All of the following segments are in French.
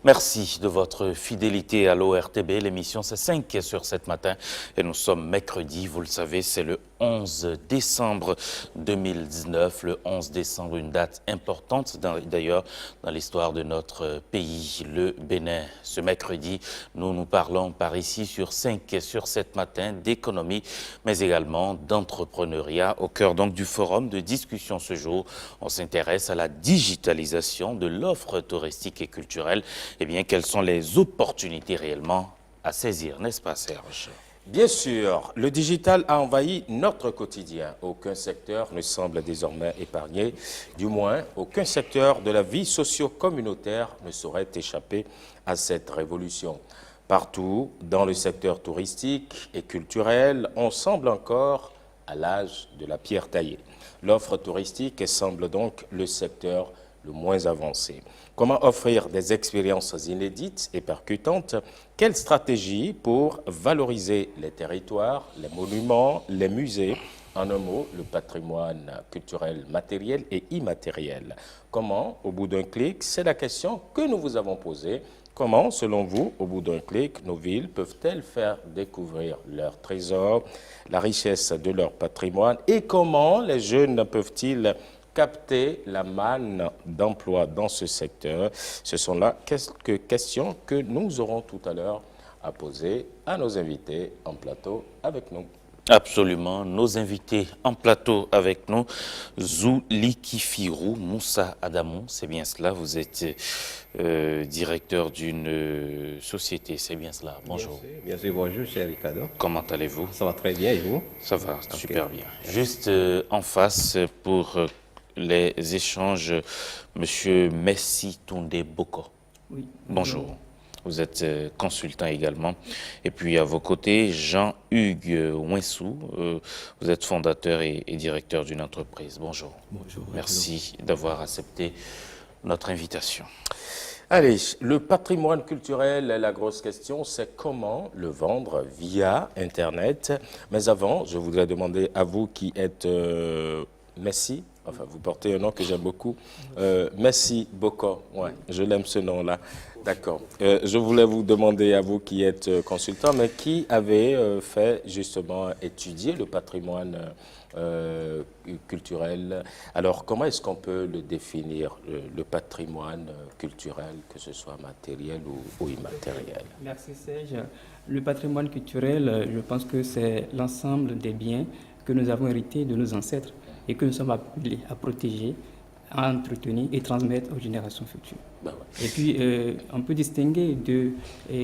Merci de votre fidélité à l'ORTB. L'émission, c'est 5 sur 7 matin et nous sommes mercredi. Vous le savez, c'est le 11 décembre 2019. Le 11 décembre, une date importante d'ailleurs dans l'histoire de notre pays, le Bénin. Ce mercredi, nous parlons par ici sur 5 sur 7 matin d'économie, mais également d'entrepreneuriat. Au cœur donc du forum de discussion ce jour, on s'intéresse à la digitalisation de l'offre touristique et culturelle. Eh bien, quelles sont les opportunités réellement à saisir, n'est-ce pas, Serge? Bien sûr, le digital a envahi notre quotidien. Aucun secteur ne semble désormais épargné. Du moins, aucun secteur de la vie socio-communautaire ne saurait échapper à cette révolution. Partout, dans le secteur touristique et culturel, on semble encore à l'âge de la pierre taillée. L'offre touristique semble donc le secteur le moins avancé. Comment offrir des expériences inédites et percutantes? Quelle stratégie pour valoriser les territoires, les monuments, les musées? En un mot, le patrimoine culturel matériel et immatériel. Comment, au bout d'un clic? C'est la question que nous vous avons posée. Comment, selon vous, au bout d'un clic, nos villes peuvent-elles faire découvrir leurs trésors, la richesse de leur patrimoine? Et comment les jeunes peuvent-ils capter la manne d'emploi dans ce secteur? Ce sont là quelques questions que nous aurons tout à l'heure à poser à nos invités en plateau avec nous. Absolument. Nos invités en plateau avec nous, Zouli Kifirou, Moussa Adamou, c'est bien cela. Vous êtes directeur d'une société, c'est bien cela. Bonjour. Bien sûr, bonjour, cher Ricardo. Comment allez-vous? Ça va très bien et vous? Ça va, super bien. Juste en face pour les échanges, Monsieur Messi Toundé Boko. Oui. Bonjour. Vous êtes consultant également. Et puis à vos côtés, Jean-Hugues Ouensou, vous êtes fondateur et directeur d'une entreprise. Bonjour. Bonjour. Merci d'avoir accepté notre invitation. Allez, le patrimoine culturel, la grosse question, c'est comment le vendre via Internet. Mais avant, je voudrais demander à vous qui êtes Messi, enfin vous portez un nom que j'aime beaucoup, Messi Boko, ouais, je l'aime ce nom-là. D'accord. Je voulais vous demander à vous qui êtes consultant, mais qui avez fait justement étudier le patrimoine culturel. Alors, comment est-ce qu'on peut le définir, le patrimoine culturel, que ce soit matériel ou immatériel? Merci Serge. Le patrimoine culturel, je pense que c'est l'ensemble des biens que nous avons hérités de nos ancêtres et que nous sommes appelés à protéger, à entretenir et transmettre aux générations futures. Ben ouais. Et puis, on peut distinguer deux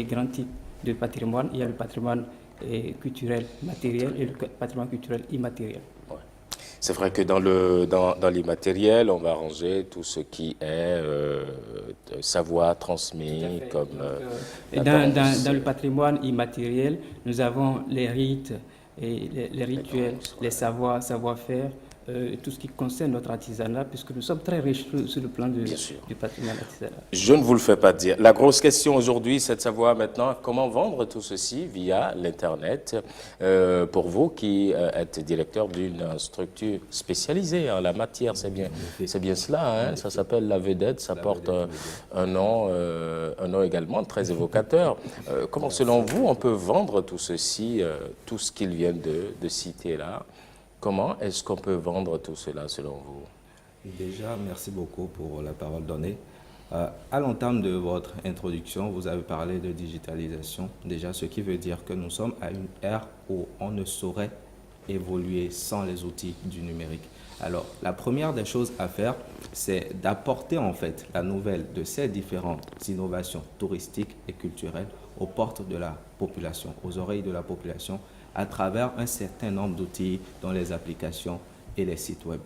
grands types de patrimoine. Il y a le patrimoine culturel matériel et le patrimoine culturel immatériel. Ouais. C'est vrai que dans l'immatériel, on va ranger tout ce qui est savoir transmis, comme... dans le patrimoine immatériel, nous avons les rites, et les rituels, les savoirs, savoir-faire, tout ce qui concerne notre artisanat, puisque nous sommes très riches sur le plan du patrimoine artisanal. Je ne vous le fais pas dire. La grosse question aujourd'hui, c'est de savoir maintenant comment vendre tout ceci via l'Internet. Pour vous qui êtes directeur d'une structure spécialisée en la matière, c'est bien cela, hein? Ça s'appelle La Vedette, ça porte un nom également très évocateur. Comment, selon vous, on peut vendre tout ceci, tout ce qu'ils viennent de citer là? Comment est-ce qu'on peut vendre tout cela selon vous? Déjà, merci beaucoup pour la parole donnée. À l'entame de votre introduction, vous avez parlé de digitalisation, déjà ce qui veut dire que nous sommes à une ère où on ne saurait évoluer sans les outils du numérique. Alors, la première des choses à faire, c'est d'apporter en fait la nouvelle de ces différentes innovations touristiques et culturelles aux portes de la population, aux oreilles de la population, à travers un certain nombre d'outils dont les applications et les sites web.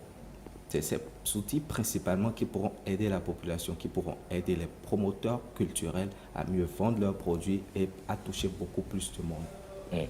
C'est ces outils principalement qui pourront aider la population, qui pourront aider les promoteurs culturels à mieux vendre leurs produits et à toucher beaucoup plus de monde.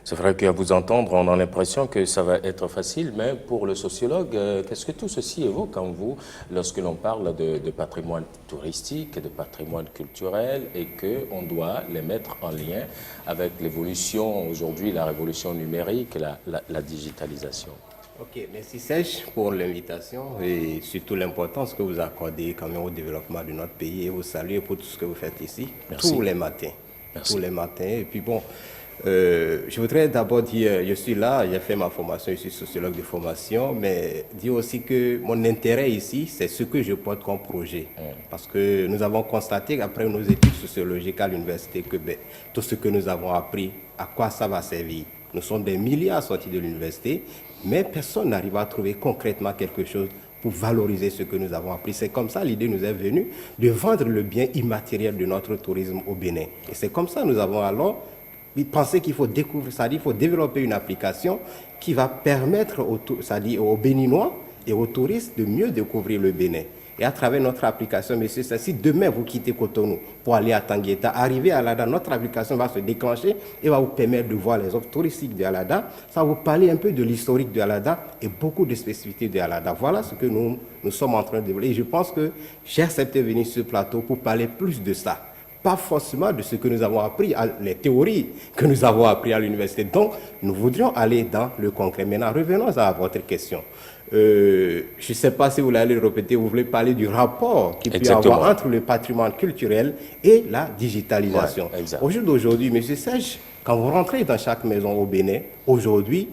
C'est vrai qu'à vous entendre, on a l'impression que ça va être facile, mais pour le sociologue, qu'est-ce que tout ceci évoque en vous lorsque l'on parle de patrimoine touristique, de patrimoine culturel et qu'on doit les mettre en lien avec l'évolution aujourd'hui, la révolution numérique, la digitalisation? Ok, merci Serge pour l'invitation et surtout l'importance que vous accordez quand même au développement de notre pays et vous saluez pour tout ce que vous faites ici, Merci. tous les matins. Merci. Tous les matins. Et puis bon, je voudrais d'abord dire, je suis là, j'ai fait ma formation, je suis sociologue de formation, mais dire aussi que mon intérêt ici, c'est ce que je porte comme projet. Parce que nous avons constaté après nos études sociologiques à l'université que tout ce que nous avons appris, à quoi ça va servir. Nous sommes des milliards sortis de l'université, mais personne n'arrive à trouver concrètement quelque chose pour valoriser ce que nous avons appris. C'est comme ça, l'idée nous est venue de vendre le bien immatériel de notre tourisme au Bénin. Et c'est comme ça nous avons alors pensé qu'il faut découvrir, c'est-à-dire qu'il faut développer une application qui va permettre aux Béninois et aux touristes de mieux découvrir le Bénin. Et à travers notre application, monsieur, si demain vous quittez Cotonou pour aller à Tangueta, arriver à Alada, notre application va se déclencher et va vous permettre de voir les offres touristiques de Alada. Ça va vous parler un peu de l'historique de Alada et beaucoup de spécificités de Alada. Voilà ce que nous sommes en train de développer. Et je pense que j'ai accepté de venir sur ce plateau pour parler plus de ça. Pas forcément de ce que nous avons appris, les théories que nous avons appris à l'université. Donc, nous voudrions aller dans le concret. Maintenant, revenons à votre question. Je ne sais pas si vous l'allez le répéter, vous voulez parler du rapport qu'il peut y avoir entre le patrimoine culturel et la digitalisation. Ouais, au jour d'aujourd'hui, M. Serge, quand vous rentrez dans chaque maison au Bénin, aujourd'hui,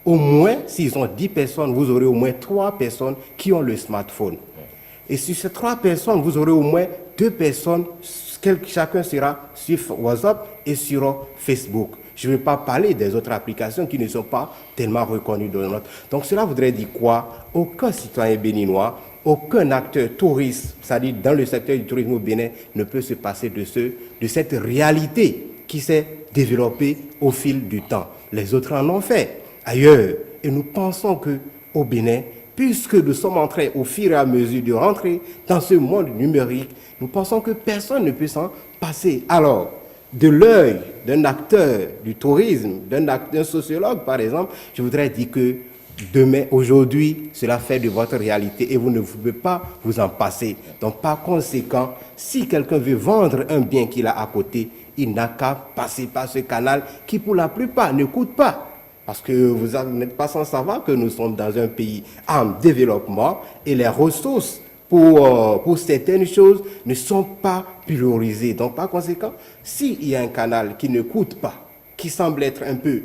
au moins, s'ils ont 10 personnes, vous aurez au moins 3 personnes qui ont le smartphone. Et sur ces 3 personnes, vous aurez au moins 2 personnes, chacun sera sur WhatsApp et sur Facebook. Je ne vais pas parler des autres applications qui ne sont pas tellement reconnues dans notre. Donc cela voudrait dire quoi? Aucun citoyen béninois, aucun acteur touriste, c'est-à-dire dans le secteur du tourisme au Bénin, ne peut se passer de cette réalité qui s'est développée au fil du temps. Les autres en ont fait ailleurs. Et nous pensons qu'au Bénin, puisque nous sommes en train, au fur et à mesure, de rentrer dans ce monde numérique, nous pensons que personne ne peut s'en passer. Alors, de l'œil d'un acteur du tourisme, d'un sociologue par exemple, je voudrais dire que demain, aujourd'hui, cela fait de votre réalité et vous ne pouvez pas vous en passer. Donc par conséquent, si quelqu'un veut vendre un bien qu'il a à côté, il n'a qu'à passer par ce canal qui pour la plupart ne coûte pas. Parce que vous n'êtes pas sans savoir que nous sommes dans un pays en développement et les ressources pour certaines choses ne sont pas priorisées. Donc, par conséquent, s'il y a un canal qui ne coûte pas, qui semble être un peu...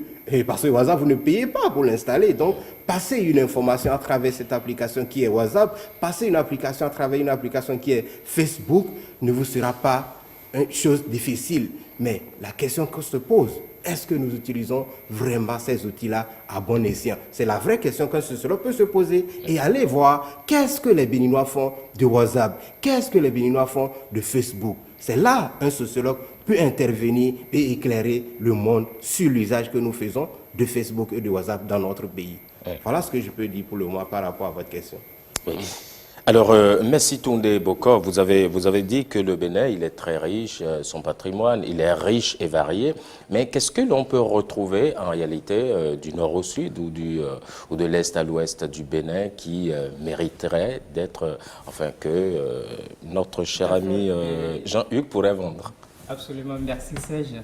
Parce que WhatsApp, vous ne payez pas pour l'installer. Donc, passez une information à travers cette application qui est WhatsApp, passez une application à travers une application qui est Facebook, ne vous sera pas une chose difficile. Mais la question que se pose, est-ce que nous utilisons vraiment ces outils-là à bon escient? C'est la vraie question qu'un sociologue peut se poser et aller voir qu'est-ce que les Béninois font de WhatsApp, qu'est-ce que les Béninois font de Facebook. C'est là un sociologue peut intervenir et éclairer le monde sur l'usage que nous faisons de Facebook et de WhatsApp dans notre pays. Voilà ce que je peux dire pour le moment par rapport à votre question. Oui. Alors, Messi Toundé Bokor, vous avez dit que le Bénin, il est très riche, son patrimoine, il est riche et varié, mais qu'est-ce que l'on peut retrouver en réalité du nord au sud ou de l'est à l'ouest du Bénin qui mériterait d'être, enfin, que notre cher ami Jean-Hugues pourrait vendre? Absolument, merci Serge.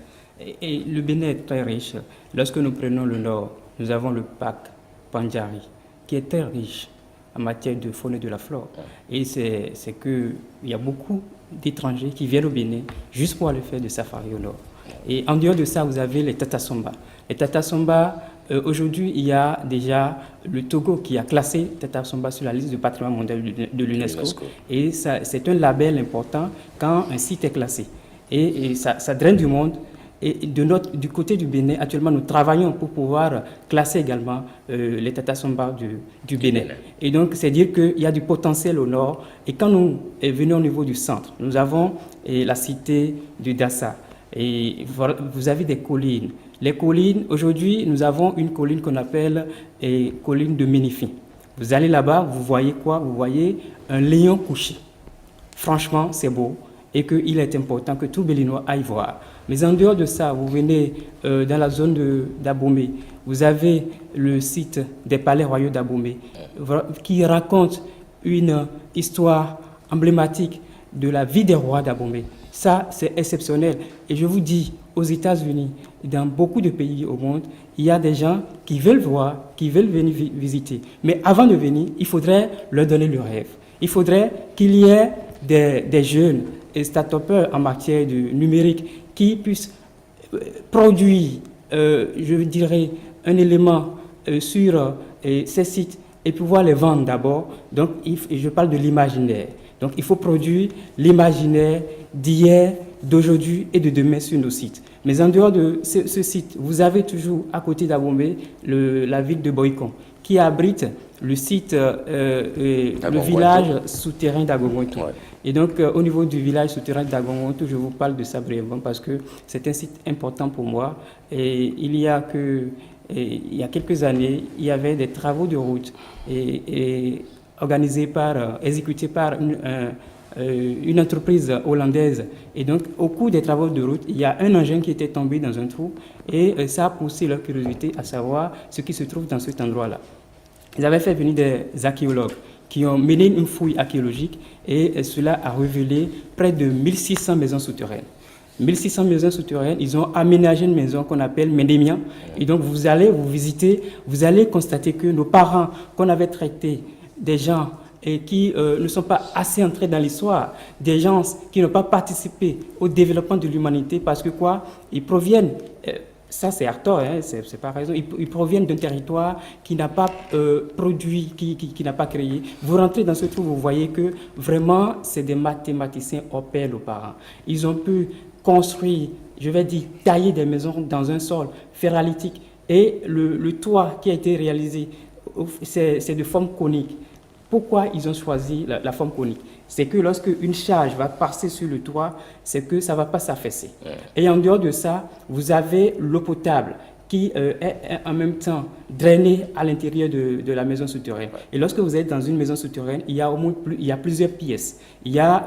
Et le Bénin est très riche. Lorsque nous prenons le nord, nous avons le parc Pandjari, qui est très riche en matière de faune et de la flore. Et c'est qu'il y a beaucoup d'étrangers qui viennent au Bénin juste pour aller faire du safari au nord. Et en dehors de ça, vous avez les Tata Somba. Les Tata Somba, aujourd'hui, il y a déjà le Togo qui a classé Tata Somba sur la liste du patrimoine mondial de l'UNESCO. Et c'est un label important quand un site est classé. Et ça draine du monde. Et du côté du Bénin, actuellement, nous travaillons pour pouvoir classer également les Tata Somba du Bénin. Et donc, c'est dire qu'il y a du potentiel au nord. Et quand nous venons au niveau du centre, nous avons la cité du Dassa. Et vous avez des collines. Les collines, aujourd'hui, nous avons une colline qu'on appelle colline de Ménifi. Vous allez là-bas, vous voyez quoi? Vous voyez un lion couché. Franchement, c'est beau. Et qu'il est important que tout Béninois aille voir. Mais en dehors de ça, vous venez dans la zone d'Abomey, vous avez le site des palais royaux d'Abomey qui raconte une histoire emblématique de la vie des rois d'Abomey. Ça, c'est exceptionnel. Et je vous dis, aux États-Unis, dans beaucoup de pays au monde, il y a des gens qui veulent voir, qui veulent venir visiter. Mais avant de venir, il faudrait leur donner le rêve. Il faudrait qu'il y ait des jeunes et start-upers en matière de numérique qui puissent produire, je dirais, un élément sur ces sites et pouvoir les vendre d'abord. Donc, je parle de l'imaginaire. Donc, il faut produire l'imaginaire d'hier, d'aujourd'hui et de demain sur nos sites. Mais en dehors de ce site, vous avez toujours à côté d'Abomey la ville de Boycon, qui abrite le site, le village souterrain d'Agongontou. Ouais. Et donc, au niveau du village souterrain d'Agongontou, je vous parle de ça brièvement parce que c'est un site important pour moi. Et il y a quelques années, il y avait des travaux de route exécutés par une entreprise hollandaise. Et donc, au cours des travaux de route, il y a un engin qui était tombé dans un trou et ça a poussé leur curiosité à savoir ce qui se trouve dans cet endroit-là. Ils avaient fait venir des archéologues qui ont mené une fouille archéologique et cela a révélé près de 1600 maisons souterraines. 1600 maisons souterraines, ils ont aménagé une maison qu'on appelle Médémian. Et donc, vous allez vous visiter, vous allez constater que nos parents, qu'on avait traités des gens et qui ne sont pas assez entrés dans l'histoire, des gens qui n'ont pas participé au développement de l'humanité parce que quoi, ils proviennent, ça c'est Arthur, hein, c'est pas raison, ils proviennent d'un territoire qui n'a pas produit, qui n'a pas créé. Vous rentrez dans ce trou, vous voyez que vraiment c'est des mathématiciens hors pair aux parents. Ils ont pu construire, je vais dire, tailler des maisons dans un sol ferralitique et le toit qui a été réalisé, c'est de forme conique. Pourquoi ils ont choisi la forme conique? C'est que lorsque une charge va passer sur le toit, c'est que ça ne va pas s'affaisser. Et en dehors de ça, vous avez l'eau potable qui est en même temps drainée à l'intérieur de la maison souterraine. Et lorsque vous êtes dans une maison souterraine, il y a plusieurs pièces. Il y a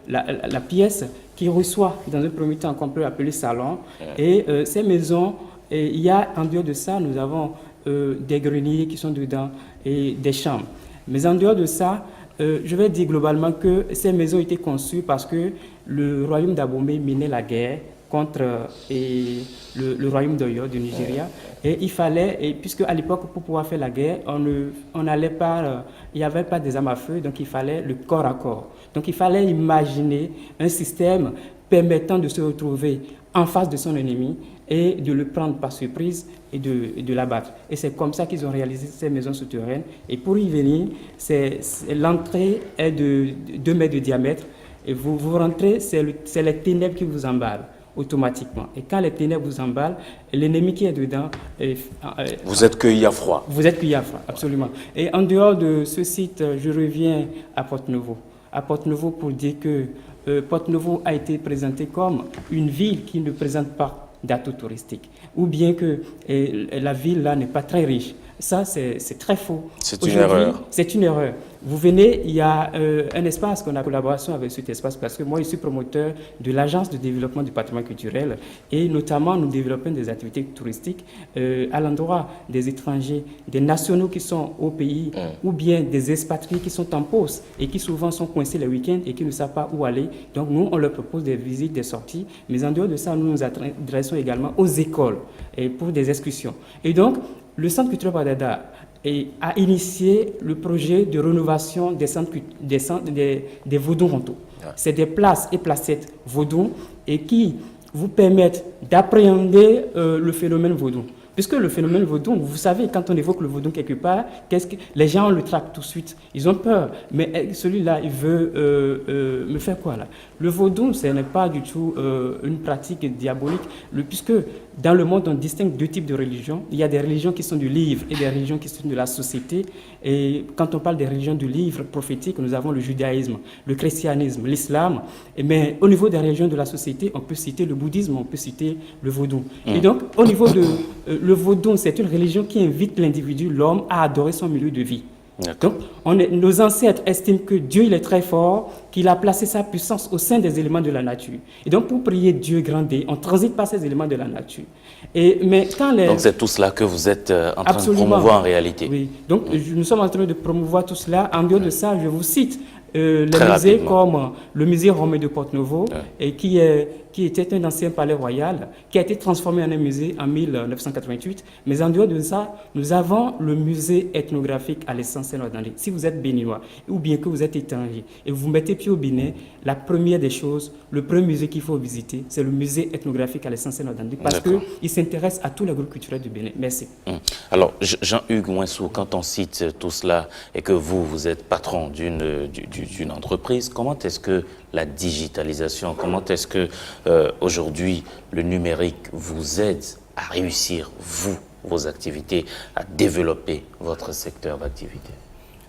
la pièce qui reçoit, dans un premier temps, qu'on peut appeler salon. Et ces maisons, il y a en dehors de ça, nous avons des greniers qui sont dedans et des chambres. Mais en dehors de ça, je vais dire globalement que ces maisons ont été conçues parce que le royaume d'Abomey menait la guerre contre le royaume d'Oyo, du Nigeria. Et il fallait, puisque à l'époque, pour pouvoir faire la guerre, on n'allait pas, il n'y avait pas des armes à feu, donc il fallait le corps à corps. Donc il fallait imaginer un système permettant de se retrouver en face de son ennemi et de le prendre par surprise et de l'abattre. Et c'est comme ça qu'ils ont réalisé ces maisons souterraines. Et pour y venir, l'entrée est de 2 mètres de diamètre. Et vous rentrez, c'est les ténèbres qui vous emballent automatiquement. Et quand les ténèbres vous emballent, l'ennemi qui est dedans... vous êtes cueilli à froid. Vous êtes cueilli à froid, absolument. Et en dehors de ce site, je reviens à Porte-Novo. À Porte-Novo pour dire que Porte-Novo a été présenté comme une ville qui ne présente pas d'atouts touristiques, ou bien que la ville là n'est pas très riche. Ça, c'est très faux. C'est une erreur. C'est une erreur. Vous venez, il y a un espace qu'on a collaboration avec cet espace parce que moi, je suis promoteur de l'Agence de développement du patrimoine culturel et notamment, nous développons des activités touristiques à l'endroit des étrangers, des nationaux qui sont au pays ou bien des expatriés qui sont en pause et qui souvent sont coincés les week-ends et qui ne savent pas où aller. Donc, nous, on leur propose des visites, des sorties. Mais en dehors de ça, nous nous adressons également aux écoles et pour des excursions. Et donc, le Centre culturel Wadada a initié le projet de rénovation des vaudous rontaux. C'est des places et placettes vaudou et qui vous permettent d'appréhender le phénomène vaudou. Puisque le phénomène vaudou, vous savez, quand on évoque le vaudou quelque part, les gens le traquent tout de suite. Ils ont peur. Mais celui-là, il veut me faire quoi là? Le vaudou, ce n'est pas du tout une pratique diabolique, puisque dans le monde, on distingue 2 types de religions. Il y a des religions qui sont du livre et des religions qui sont de la société. Et quand on parle des religions du livre prophétique, nous avons le judaïsme, le christianisme, l'islam. Mais au niveau des religions de la société, on peut citer le bouddhisme, on peut citer le vaudou. Et donc, au niveau de... le vaudou, c'est une religion qui invite l'individu, l'homme, à adorer son milieu de vie. Donc, nos ancêtres estiment que Dieu il est très fort, qu'il a placé sa puissance au sein des éléments de la nature. Et donc, pour prier Dieu grandé, on transite par ces éléments de la nature. Donc, c'est tout cela que vous êtes en train de promouvoir en réalité. Oui, donc nous sommes en train de promouvoir tout cela. En dehors de ça, je vous cite les Très musées rapidement. comme le musée romain de Porte-Nouveau, et qui était un ancien palais royal, qui a été transformé en un musée en 1988. Mais en dehors de ça, nous avons le musée ethnographique à l'essentiel Nord-Dandi. Si vous êtes béninois ou bien que vous êtes étranger et vous mettez pied au Bénin, la première des choses, le premier musée qu'il faut visiter, c'est le musée ethnographique à l'essentiel Nord-Dandi, parce D'accord. qu'il s'intéresse à tout le groupe culturel du Bénin. Merci. Alors, Jean-Hugues Mouensou, quand on cite tout cela et que vous êtes patron d'une entreprise, comment est-ce que la digitalisation, comment est-ce que aujourd'hui le numérique vous aide à réussir, vous, vos activités, à développer votre secteur d'activité?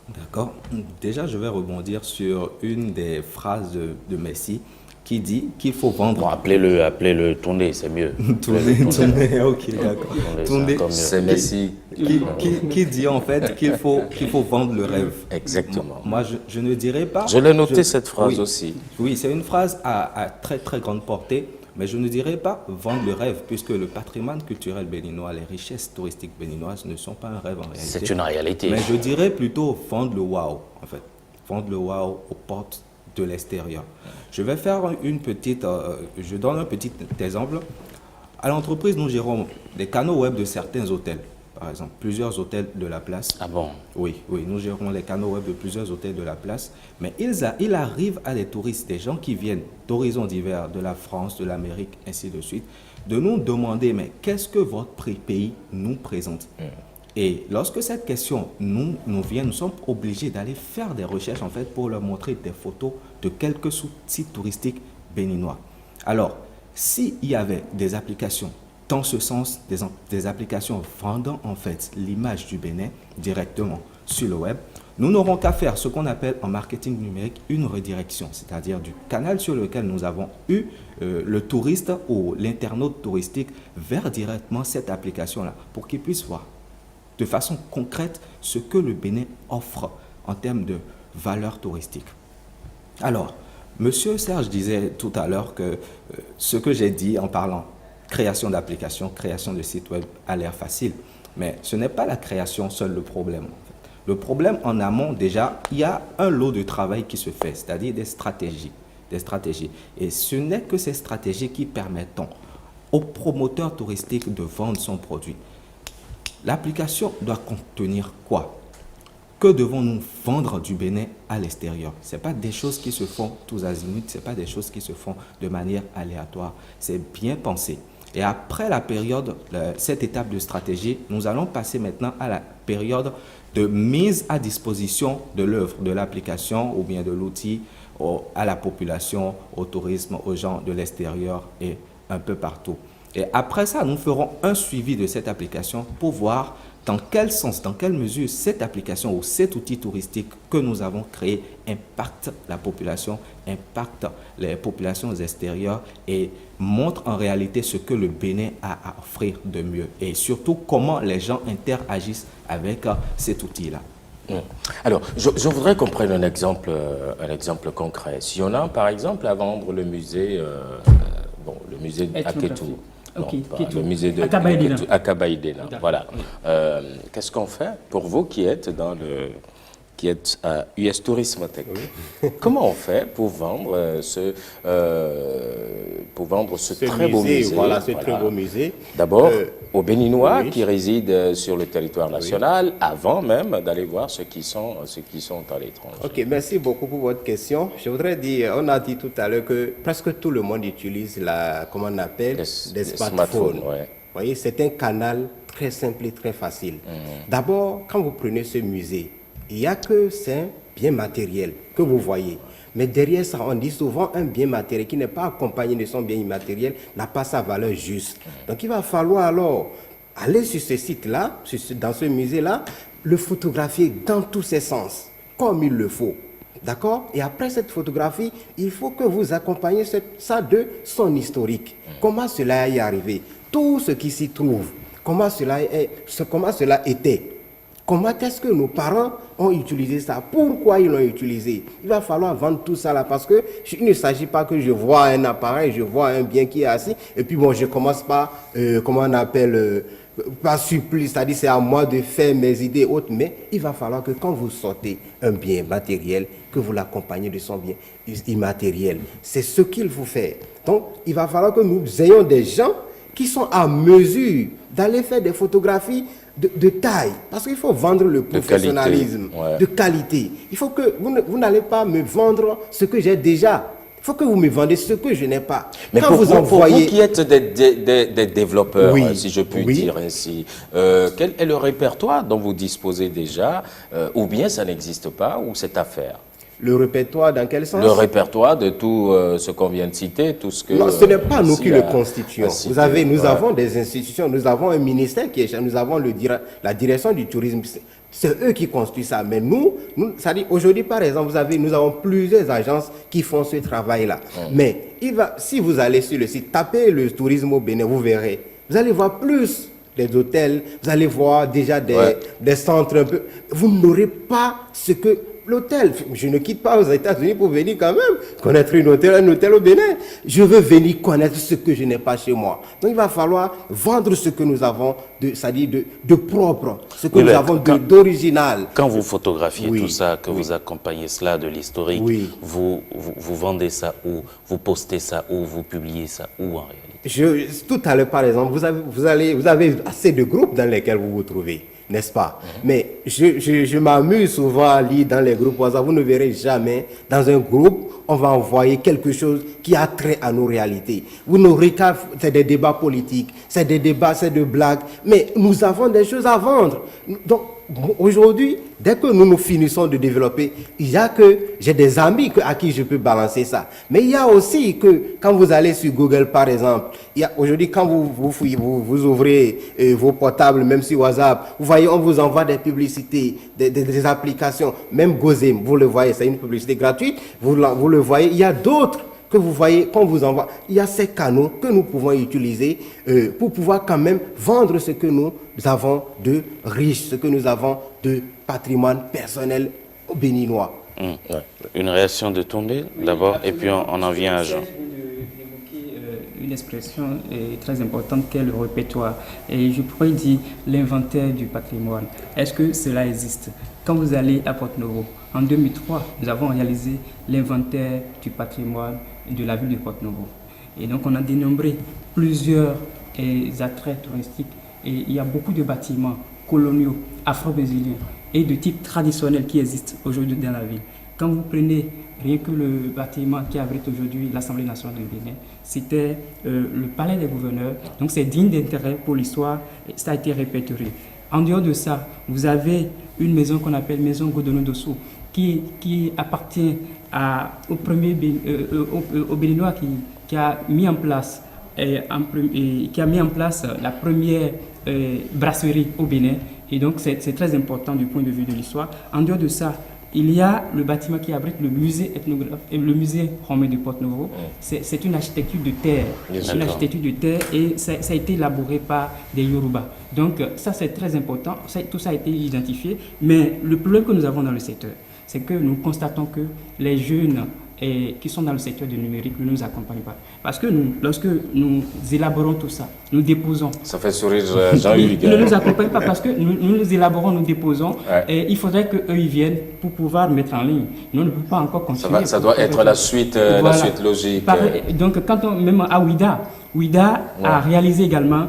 D'accord. Déjà, je vais rebondir sur une des phrases de Messi qui dit qu'il faut vendre. Bon, appelez-le tourner, c'est mieux. Tourner, ok, d'accord. Tourner, c'est Tourner, encore mieux. C'est Messi. qui dit en fait qu'il faut vendre le rêve. Exactement. Moi, je ne dirais pas. Je l'ai noté cette phrase oui, aussi. Oui, c'est une phrase à très très grande portée, mais je ne dirais pas vendre le rêve, puisque le patrimoine culturel béninois, les richesses touristiques béninoises ne sont pas un rêve en réalité. C'est une réalité. Mais je dirais plutôt vendre le wow, en fait. Vendre le wow aux portes de l'extérieur. Je vais faire je donne un petit exemple. À l'entreprise, nous gérons les canaux web de certains hôtels, par exemple, plusieurs hôtels de la place. Ah bon? Oui, nous gérons les canaux web de plusieurs hôtels de la place, mais il arrive à des touristes, des gens qui viennent d'horizons divers, de la France, de l'Amérique, ainsi de suite, de nous demander, mais qu'est-ce que votre pays nous présente? Et lorsque cette question nous vient, nous sommes obligés d'aller faire des recherches en fait pour leur montrer des photos de quelques sites touristiques béninois. Alors, s'il y avait des applications dans ce sens, des applications vendant en fait l'image du Bénin directement sur le web, nous n'aurons qu'à faire ce qu'on appelle en marketing numérique une redirection, c'est-à-dire du canal sur lequel nous avons eu le touriste ou l'internaute touristique vers directement cette application-là pour qu'il puisse voir de façon concrète ce que le Bénin offre en termes de valeur touristique. Alors, Monsieur Serge disait tout à l'heure que ce que j'ai dit en parlant création d'applications, création de sites web a l'air facile, mais ce n'est pas la création seul le problème. Le problème en amont, déjà, il y a un lot de travail qui se fait, c'est-à-dire des stratégies. Et ce n'est que ces stratégies qui permettent au promoteur touristique de vendre son produit. L'application doit contenir quoi? Que devons-nous vendre du Bénin à l'extérieur? Ce n'est pas des choses qui se font tous azimuts, ce n'est pas des choses qui se font de manière aléatoire. C'est bien pensé. Et après la période, cette étape de stratégie, nous allons passer maintenant à la période de mise à disposition de l'œuvre, de l'application ou bien de l'outil à la population, au tourisme, aux gens de l'extérieur et un peu partout. Et après ça, nous ferons un suivi de cette application pour voir dans quel sens, dans quelle mesure cette application ou cet outil touristique que nous avons créé impacte la population, impacte les populations extérieures et montre en réalité ce que le Bénin a à offrir de mieux et surtout comment les gens interagissent avec cet outil-là. Alors, je voudrais qu'on prenne un exemple concret. Si on a, par exemple, à vendre le musée, le musée Aketou. Le musée de Akabaïdena. Voilà. Qu'est-ce qu'on fait pour vous qui êtes à US Tourisme Tech? Comment on fait pour vendre ce très beau musée? Voilà, ce très beau musée. D'abord, aux Béninois qui résident sur le territoire national, avant même d'aller voir ceux qui sont à l'étranger. Ok, merci beaucoup pour votre question. Je voudrais dire, on a dit tout à l'heure que presque tout le monde utilise comment on appelle, des smartphones. Ouais. Vous voyez, c'est un canal très simple et très facile. D'abord, quand vous prenez ce musée, il n'y a que c'est un bien matériel que vous voyez. Mais derrière ça, on dit souvent un bien matériel qui n'est pas accompagné de son bien immatériel n'a pas sa valeur juste. Donc il va falloir alors aller sur ce site-là, dans ce musée-là, le photographier dans tous ses sens, comme il le faut. D'accord? Et après cette photographie, il faut que vous accompagniez ça de son historique. Comment cela est arrivé? Tout ce qui s'y trouve. Comment cela était? Comment est-ce que nos parents ont utilisé ça? Pourquoi ils l'ont utilisé? Il va falloir vendre tout ça là parce que il ne s'agit pas que je vois un appareil, je vois un bien qui est assis et puis bon, je commence par, pas surplus, c'est-à-dire c'est à moi de faire mes idées autres, mais il va falloir que quand vous sortez un bien matériel, que vous l'accompagnez de son bien immatériel. C'est ce qu'il faut faire. Donc, il va falloir que nous ayons des gens qui sont à mesure d'aller faire des photographies de taille. Parce qu'il faut vendre le professionnalisme, de qualité. Il faut que vous n'allez pas me vendre ce que j'ai déjà. Il faut que vous me vendez ce que je n'ai pas. Mais quand pour vous qui êtes des développeurs, si je puis dire ainsi, quel est le répertoire dont vous disposez déjà, ou bien ça n'existe pas, ou c'est à faire? Le répertoire, dans quel sens? Le répertoire de tout ce qu'on vient de citer, tout ce que... Non, ce n'est pas nous qui le constituons. Nous avons des institutions, nous avons un ministère qui est... Nous avons la direction du tourisme. C'est eux qui construisent ça. Mais nous c'est-à-dire aujourd'hui, par exemple, nous avons plusieurs agences qui font ce travail-là. Mais si vous allez sur le site, tapez le tourisme au Bénin, vous verrez. Vous allez voir plus des hôtels, vous allez voir déjà des centres un peu. Vous n'aurez pas ce que... L'hôtel, je ne quitte pas aux États-Unis pour venir quand même connaître un hôtel au Bénin. Je veux venir connaître ce que je n'ai pas chez moi. Donc il va falloir vendre ce que nous avons, c'est-à-dire de propre, ce que nous avons d'original. Quand vous photographiez tout ça, que vous accompagnez cela de l'historique, vous vendez ça où? Vous postez ça où? Vous publiez ça où en réalité? Tout à l'heure, par exemple, vous avez assez de groupes dans lesquels vous vous trouvez. N'est-ce pas? Mais je m'amuse souvent à lire dans les groupes WhatsApp. Vous ne verrez jamais dans un groupe, on va envoyer quelque chose qui a trait à nos réalités. Vous n'aurez qu'à... C'est des débats politiques, c'est des débats, c'est des blagues. Mais nous avons des choses à vendre. Donc, aujourd'hui, dès que nous finissons de développer, il y a que j'ai des amis à qui je peux balancer ça. Mais il y a aussi que quand vous allez sur Google, par exemple, aujourd'hui, quand vous ouvrez vos portables, même sur WhatsApp, vous voyez, on vous envoie des publicités, des applications, même Gozem, vous le voyez, c'est une publicité gratuite, vous le voyez. Il y a d'autres que vous voyez, qu'on vous envoie. Il y a ces canaux que nous pouvons utiliser pour pouvoir quand même vendre ce que nous avons de riche, ce que nous avons de patrimoine personnel béninois. Une réaction de Toundé d'abord, et puis on en vient à Jean. Une expression très importante qu'est le répertoire. Et je pourrais dire l'inventaire du patrimoine. Est-ce que cela existe? Quand vous allez à Porto-Novo, en 2003, nous avons réalisé l'inventaire du patrimoine de la ville de Porto-Novo. Et donc on a dénombré plusieurs attraits touristiques. Et il y a beaucoup de bâtiments coloniaux, afro-brésiliens et de type traditionnel qui existent aujourd'hui dans la ville. Quand vous prenez rien que le bâtiment qui abrite aujourd'hui l'Assemblée nationale du Bénin, c'était le palais des gouverneurs. Donc c'est digne d'intérêt pour l'histoire, ça a été répertorié. En dehors de ça, vous avez une maison qu'on appelle Maison Godono Dosso, qui appartient au Béninois qui a mis en place la première brasserie au Bénin. Et donc c'est très important du point de vue de l'histoire. En dehors de ça, il y a le bâtiment qui abrite le musée ethnographe et le musée romain de Porto-Novo. C'est une architecture de terre. Une architecture de terre et ça a été élaboré par des Yoruba. Donc ça c'est très important. Tout ça a été identifié. Mais le problème que nous avons dans le secteur, c'est que nous constatons que les jeunes qui sont dans le secteur du numérique ne nous accompagnent pas. Parce que lorsque nous élaborons tout ça, nous déposons. Ça fait sourire Jean-Hugues. Ils ne nous accompagnent pas parce que nous élaborons, nous déposons. Et il faudrait qu'eux ils viennent pour pouvoir mettre en ligne. Nous ne pouvons pas encore continuer. Ça doit être la suite logique. Donc quand même à Ouida a réalisé également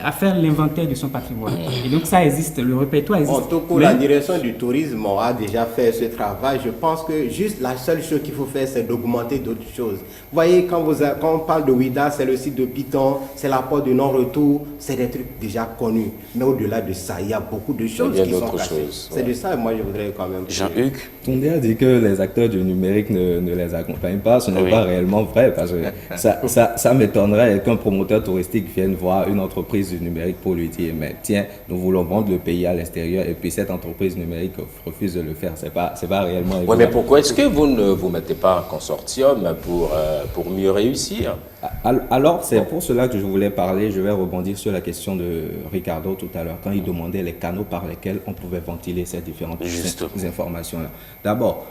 à faire l'inventaire de son patrimoine. Et donc ça existe, le répertoire existe. En tout cas, la direction du tourisme a déjà fait ce travail. Je pense que juste la seule chose qu'il faut faire, c'est d'augmenter d'autres choses. Vous voyez, quand on parle de Ouida, c'est le site de Python, c'est la porte de non-retour, c'est des trucs déjà connus. Mais au-delà de ça, il y a beaucoup de choses qui sont cachées. C'est de ça, moi, je voudrais quand même... Jean-Hugues? Toundé a dit que les acteurs du numérique ne les accompagnent pas. Ce n'est pas réellement vrai, parce que ça m'étonnerait qu'un promoteur touristique vienne voir une entreprise du numérique pour lui dire mais tiens, nous voulons vendre le pays à l'extérieur et puis cette entreprise numérique refuse de le faire. C'est pas réellement évident. Oui, mais pourquoi est-ce que vous ne vous mettez pas en consortium pour mieux réussir? Alors, c'est pour cela que je voulais parler. Je vais rebondir sur la question de Ricardo tout à l'heure, quand il demandait les canaux par lesquels on pouvait ventiler ces différentes informations-là. D'abord,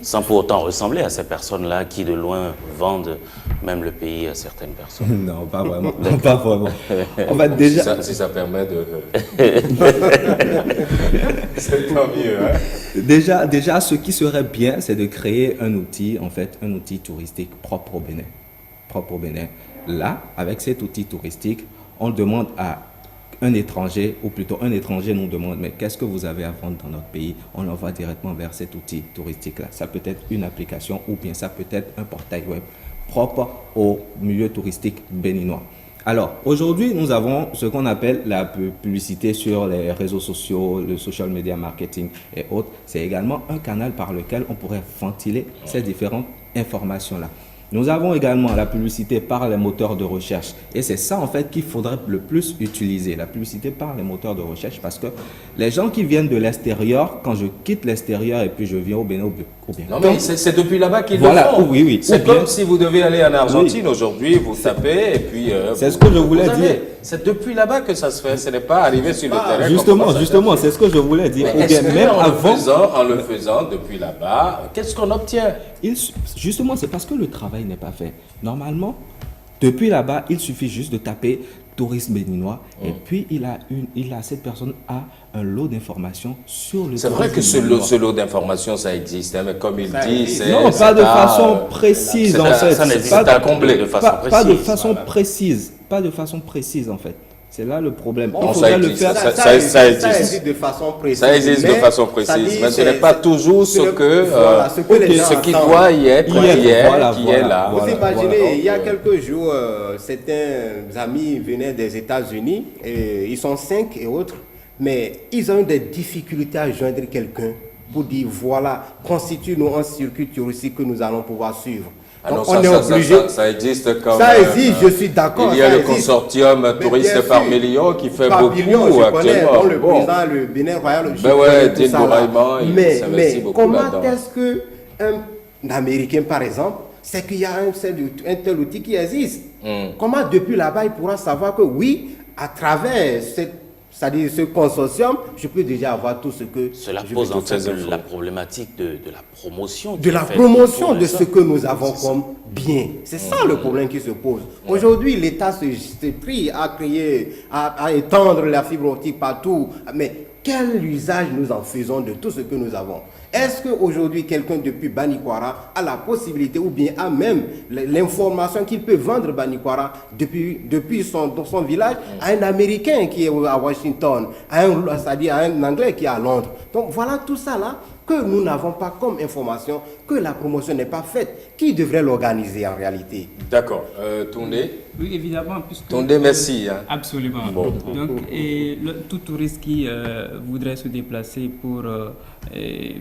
sans pour autant ressembler à ces personnes-là qui, de loin, vendent même le pays à certaines personnes. Non, pas vraiment. Pas vraiment. On va déjà... Si ça permet de... C'est tant mieux, hein? Déjà, ce qui serait bien, c'est de créer un outil, en fait, un outil touristique propre au Bénin. Propre au Bénin. Là, avec cet outil touristique, on demande à un étranger, ou plutôt un étranger nous demande, mais qu'est-ce que vous avez à vendre dans notre pays? On l'envoie directement vers cet outil touristique-là. Ça peut être une application ou bien ça peut être un portail web propre au milieu touristique béninois. Alors, aujourd'hui, nous avons ce qu'on appelle la publicité sur les réseaux sociaux, le social media marketing et autres. C'est également un canal par lequel on pourrait ventiler ces différentes informations-là. Nous avons également la publicité par les moteurs de recherche. Et c'est ça, en fait, qu'il faudrait le plus utiliser, la publicité par les moteurs de recherche. Parce que les gens qui viennent de l'extérieur, quand je quitte l'extérieur et puis je viens au Bénin, ou bien... Non, mais c'est depuis là-bas qu'ils voilà, le font. Oui, oui. C'est comme si vous devez aller en Argentine aujourd'hui, vous tapez et puis... c'est ce que je voulais dire. C'est depuis là-bas que ça se fait, ce n'est pas arrivé sur le terrain. Justement, c'est ce que je voulais dire. Mais ou bien même avant... en le faisant depuis là-bas, qu'est-ce qu'on obtient? Justement, c'est parce que le travail n'est pas fait. Normalement, depuis là-bas, il suffit juste de taper tourisme béninois et puis cette personne a un lot d'informations sur le C'est vrai que ce lot d'informations, ça existe, hein, mais comme il dit, c'est... Non, pas de façon précise, en fait. Ça n'existe pas à combler de façon précise. Pas de façon précise. Pas de façon précise, en fait. C'est là le problème. Bon, ça existe de façon précise. Ça existe de façon précise, mais ce n'est pas toujours ce qui doit y être, qui est là. Vous imaginez, il y a quelques jours, certains amis venaient des États-Unis, ils sont 5 et autres, mais ils ont eu des difficultés à joindre quelqu'un pour dire, voilà, constitue-nous un circuit touristique que nous allons pouvoir suivre. Donc, on est obligé. Ça existe quand même. Ça existe, je suis d'accord. Il y a le consortium touriste par million qui fait beaucoup actuellement. Le président, le Bénin Royal, mais comment est-ce qu'un Américain, par exemple, c'est qu'il y a un tel outil qui existe. Comment depuis là-bas il pourra savoir que oui, à travers c'est-à-dire ce consortium, je peux déjà avoir tout ce que... Cela pose en fait la problématique de la promotion. De la promotion de ce que nous avons comme bien. C'est ça le problème qui se pose. Aujourd'hui, l'État s'est pris à créer, à étendre la fibre optique partout. Mais quel usage nous en faisons de tout ce que nous avons? Est-ce qu'aujourd'hui, quelqu'un depuis Banikwara a la possibilité ou bien a même l'information qu'il peut vendre Banikwara depuis son village à un Américain qui est à Washington, c'est-à-dire à un Anglais qui est à Londres? Donc voilà tout ça là que nous n'avons pas comme information, que la promotion n'est pas faite. Qui devrait l'organiser en réalité? D'accord. Toundé? Oui, évidemment. Puisque, Toundé, merci. Hein. Absolument. Bon. Donc, tout touriste qui voudrait se déplacer pour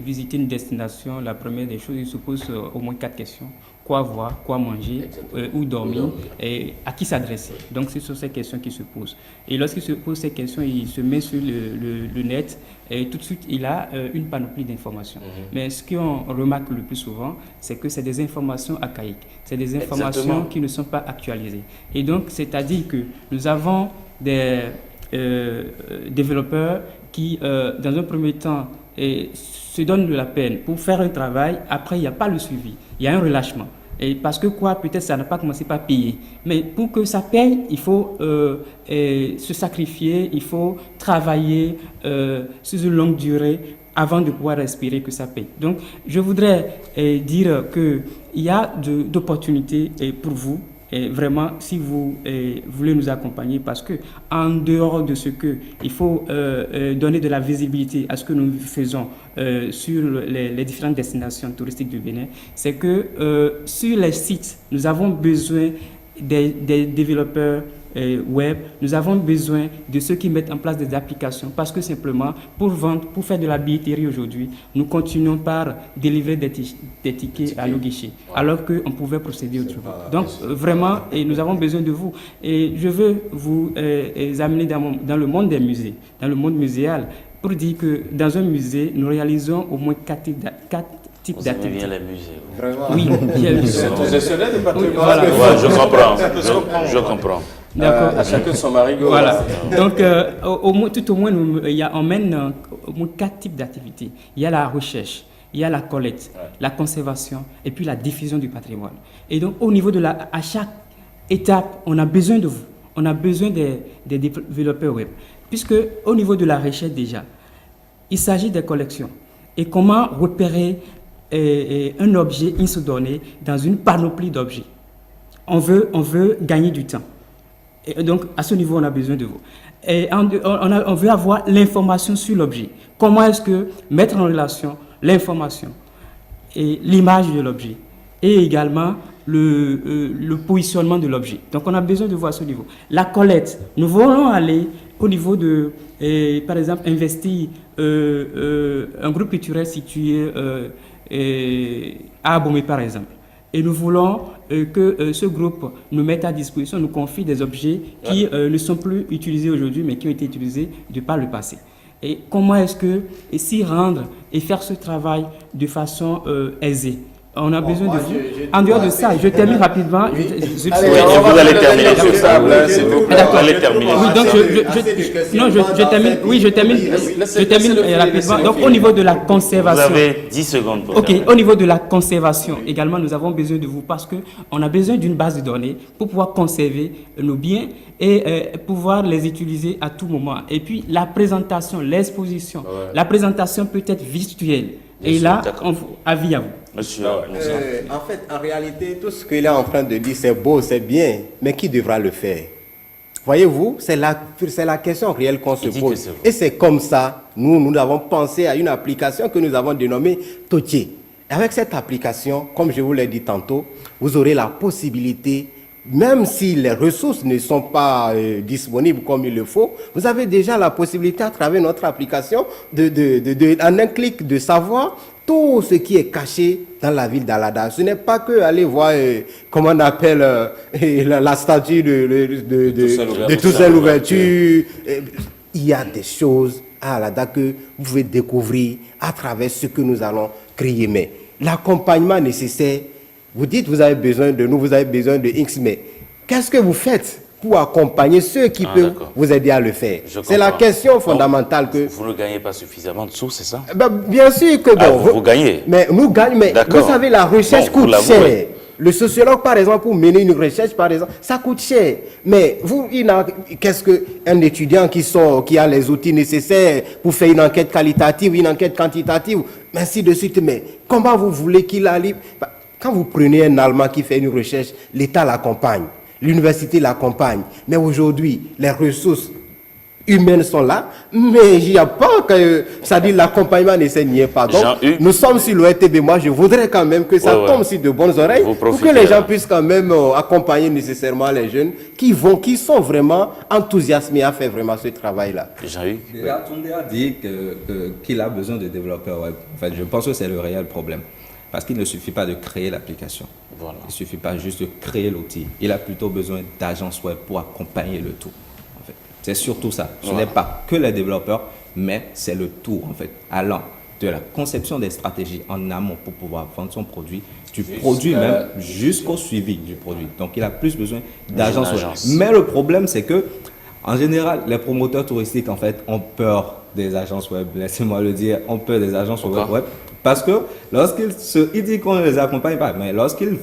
visiter une destination, la première des choses, il se pose au moins 4 questions. Quoi voir, quoi manger, où dormir, et à qui s'adresser. Donc, ce sont ces questions qui se posent. Et lorsqu'il se pose ces questions, il se met sur le net et tout de suite, il a une panoplie d'informations. Mais ce qu'on remarque le plus souvent, c'est que c'est des informations archaïques. C'est des informations qui ne sont pas actualisées. Et donc, c'est-à-dire que nous avons des développeurs qui, dans un premier temps, se donnent de la peine pour faire un travail. Après, il n'y a pas le suivi. Il y a un relâchement. Et parce que peut-être ça n'a pas commencé par payer. Mais pour que ça paye, il faut se sacrifier, il faut travailler sur une longue durée avant de pouvoir espérer que ça paye. Donc, je voudrais dire qu'il y a d'opportunités pour vous. Et vraiment, si vous voulez nous accompagner, parce que en dehors de ce que il faut donner de la visibilité à ce que nous faisons sur les différentes destinations touristiques du Bénin, c'est que sur les sites, nous avons besoin des développeurs web, nous avons besoin de ceux qui mettent en place des applications, parce que simplement, pour vendre, pour faire de la billetterie aujourd'hui, nous continuons par délivrer des tickets à nos guichets, alors qu'on pouvait procéder autrement. Donc, vraiment, nous avons besoin de vous. Et je veux vous amener dans le monde des musées, dans le monde muséal, pour dire que dans un musée, nous réalisons au moins 4 types d'activités. Vous aimez bien les musées. Vraiment. Oui, gestionnaire de patrimoine. Voilà. Ouais, je comprends. À chacun son marigot. Voilà. Donc, tout au moins, on mène au moins 4 types d'activités. Il y a la recherche, il y a la collecte, la conservation et puis la diffusion du patrimoine. Et donc, au niveau à chaque étape, on a besoin de vous. on a besoin des développeurs web. Puisque au niveau de la recherche déjà, il s'agit des collections. Et comment repérer un objet, une sous-donnée, dans une panoplie d'objets. On veut gagner du temps. Et donc, à ce niveau, on a besoin de vous. Et on veut avoir l'information sur l'objet. Comment est-ce que mettre en relation l'information et l'image de l'objet et également le positionnement de l'objet. Donc, on a besoin de voir ce niveau. La collecte, nous voulons aller au niveau de, par exemple, investir un groupe culturel situé à Abomey, par exemple. Et nous voulons que ce groupe nous mette à disposition, nous confie des objets qui ne sont plus utilisés aujourd'hui, mais qui ont été utilisés de par le passé. Et comment est-ce que s'y rendre et faire ce travail de façon aisée? On a besoin de vous. En dehors de ça, je termine rapidement. Vous allez terminer sur ça. Allez terminer. Oui, donc je termine rapidement. Donc au niveau de la conservation. Vous avez 10 secondes pour Ok, au niveau de la conservation, également, nous avons besoin de vous parce qu'on a besoin d'une base de données pour pouvoir conserver nos biens et pouvoir les utiliser à tout moment. Et puis la présentation, l'exposition. La présentation peut être virtuelle. Et là, avis à vous. Monsieur, en fait, en réalité, tout ce qu'il est en train de dire, c'est beau, c'est bien, mais qui devra le faire? Voyez-vous, c'est la question réelle qu'on se pose. Et c'est comme ça, nous avons pensé à une application que nous avons dénommée Totier. Avec cette application, comme je vous l'ai dit tantôt, vous aurez la possibilité, même si les ressources ne sont pas disponibles comme il le faut, vous avez déjà la possibilité à travers notre application en un clic de savoir tout ce qui est caché dans la ville d'Alada. Ce n'est pas que aller voir, comment on appelle, la statue de Toussaint Louverture. Il y a des choses à Alada que vous pouvez découvrir à travers ce que nous allons créer. Mais l'accompagnement nécessaire, vous dites vous avez besoin de nous, vous avez besoin de X, mais qu'est-ce que vous faites pour accompagner ceux qui peuvent vous aider à le faire? C'est la question fondamentale que... Vous ne gagnez pas suffisamment de sous, c'est ça? Bien sûr que bon... vous gagnez. Mais nous gagnons, mais vous savez, la recherche coûte cher. Le sociologue, par exemple, pour mener une recherche, par exemple, ça coûte cher. Mais vous, qu'est-ce qu'un étudiant qui a les outils nécessaires pour faire une enquête qualitative, une enquête quantitative, ainsi de suite, mais comment vous voulez qu'il arrive? Quand vous prenez un Allemand qui fait une recherche, l'État l'accompagne. L'université l'accompagne. Mais aujourd'hui, les ressources humaines sont là, mais il n'y a pas que... C'est-à-dire l'accompagnement ne s'est pas. Donc, nous sommes sur l'ORTB. Moi, je voudrais quand même que ça tombe sur de bonnes oreilles pour que les gens puissent quand même accompagner nécessairement les jeunes qui sont vraiment enthousiasmés à faire vraiment ce travail-là. Jean-Hugues Tunde a dit qu'il a besoin de développeurs web. En fait, je pense que c'est le réel problème. Parce qu'il ne suffit pas de créer l'application. Voilà. Il ne suffit pas juste de créer l'outil. Il a plutôt besoin d'agences web pour accompagner le tout. En fait. C'est surtout ça. Ce n'est pas que les développeurs, mais c'est le tout, en fait. Allant de la conception des stratégies en amont pour pouvoir vendre son produit, du produit même jusqu'au suivi du produit. Donc, il a plus besoin d'agences web. Mais le problème, c'est que, en général, les promoteurs touristiques, en fait, ont peur des agences web. Laissez-moi le dire, ont peur des agences web. Parce que lorsqu'ils disent qu'on ne les accompagne pas, mais lorsqu'ils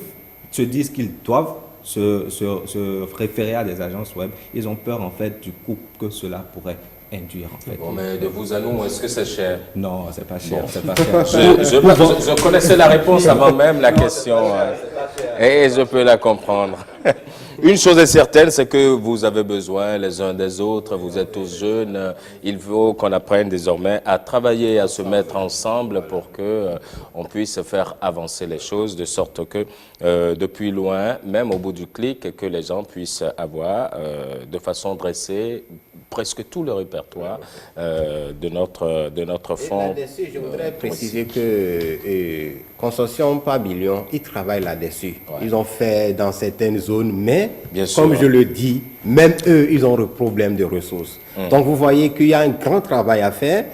se disent qu'ils doivent se référer à des agences web, ils ont peur en fait du coût que cela pourrait induire en fait. Bon, mais de vous à nous, est-ce que c'est cher? Non, c'est pas cher. Bon. C'est pas cher. Je connaissais la réponse avant même la question. Et je peux la comprendre. Une chose est certaine, c'est que vous avez besoin les uns des autres, vous êtes tous jeunes, il faut qu'on apprenne désormais à travailler, à se mettre ensemble pour que on puisse faire avancer les choses, de sorte que depuis loin, même au bout du clic, que les gens puissent avoir de façon dressée presque tout le répertoire de notre fonds. Là-dessus, je voudrais préciser que Consortium Pavillon, ils travaillent là-dessus. Ils ont fait dans certaines zones, mais comme je le dis, même eux, ils ont le problème de ressources. Donc vous voyez qu'il y a un grand travail à faire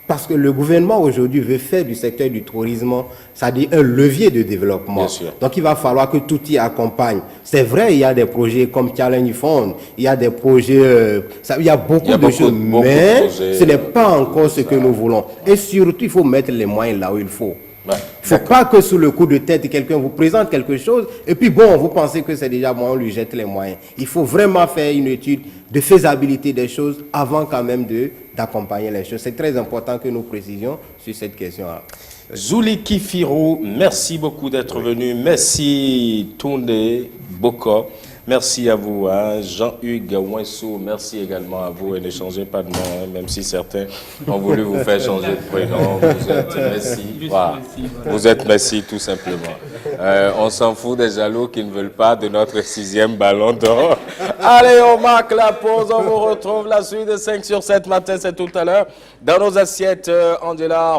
parce que le gouvernement aujourd'hui veut faire du secteur du tourisme, c'est-à-dire un levier de développement. Donc il va falloir que tout y accompagne. C'est vrai, il y a des projets comme Challenge Fund, il y a des projets, il y a beaucoup de choses, mais ce n'est pas encore ce que nous voulons. Et surtout, il faut mettre les moyens là où il faut. Ouais, Il ne faut pas que sous le coup de tête, quelqu'un vous présente quelque chose et puis bon, vous pensez que c'est déjà bon, on lui jette les moyens. Il faut vraiment faire une étude de faisabilité des choses avant quand même d'accompagner les choses. C'est très important que nous précisions sur cette question-là. Zuliki Firou, merci beaucoup d'être venu. Merci Toundé Boko. Merci à vous, hein. Jean-Hugues Ouinsou, merci également à vous et ne changez pas de nom, hein, même si certains ont voulu vous faire changer de prénom. Vous êtes Messi, voilà. Vous êtes Messi tout simplement. On s'en fout des jaloux qui ne veulent pas de notre 6e ballon d'or. Allez, on marque la pause, on vous retrouve la suite de 5 sur 7 matin, c'est tout à l'heure. Dans nos assiettes, Angela.